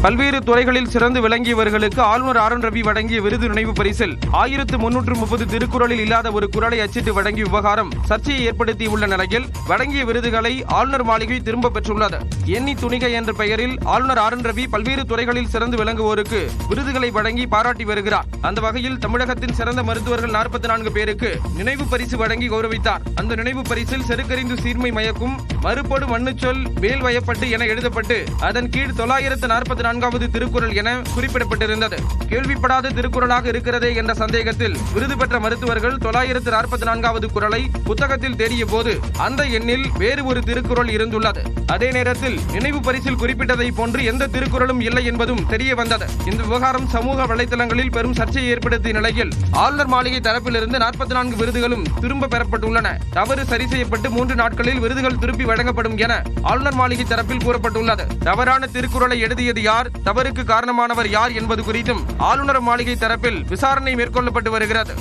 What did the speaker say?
பல்வேறு துறைகளில் சிறந்து விளங்கியவர்களுக்கு ஆளுநர் ஆர் என் ரவி வழங்கிய விருது நினைவு பரிசில் 1330 திருக்குறளில் இல்லாத ஒரு குறளை அச்சிட்டு வழங்கிய விவகாரம் சர்ச்சையை ஏற்படுத்தியுள்ள நிலையில் வழங்கிய விருதுகளை ஆளுநர் மாளிகை திரும்ப பெற்றுள்ளது. எண்ணி துணிக என்ற பெயரில் ஆளுநர் ஆர் என் ரவி பல்வேறு துறைகளில் சிறந்து விளங்குவோருக்கு விருதுகளை வழங்கி பாராட்டி வருகிறார். அந்த வகையில் தமிழகத்தின் சிறந்த மருத்துவர்கள் 44 பேருக்கு நினைவு பரிசு வழங்கி கௌரவித்தார். அந்த நினைவு பரிசில் செருக்கறிந்து சீர்மை மயக்கும் மறுபடு மண்ணுச்சொல் வேல் வயப்பட்டு என எழுதப்பட்டு அதன் கீழ் 944வது திருக்குறள் என குறிப்பிடப்பட்டிருந்தது. கேள்விப்படாத திருக்குறளாக இருக்கிறதே என்ற சந்தேகத்தில் விருது பெற்ற மருத்துவர்கள் 944வது குறளை புத்தகத்தில் தேடிய போது அந்த எண்ணில் வேறு ஒரு திருக்குறள் இருந்துள்ளது. அதே நேரத்தில் நினைவு பரிசில் குறிப்பிட்டதை போன்று எந்த திருக்குறளும் இல்லை என்பதும் தெரிய வந்தது. இந்த விவகாரம் சமூக வலைதளங்களில் பெரும் சர்ச்சையை ஏற்படுத்திய நிலையில் ஆளுநர் மாளிகை தரப்பிலிருந்து 44 விருதுகளும் திரும்ப பெறப்பட்டுள்ளன. தவறு சரி செய்யப்பட்டு 3 நாட்களில் விருதுகள் திருப்பி வழங்கப்படும் என ஆளுநர் மாளிகை தரப்பில் கூறப்பட்டுள்ளது. தவறான திருக்குறளை எழுதியது யார், தவறுக்கு காரணமானவர் யார் என்பது குறித்தும் ஆளுநர் மாளிகை தரப்பில் விசாரணை மேற்கொள்ளப்பட்டு வருகிறது.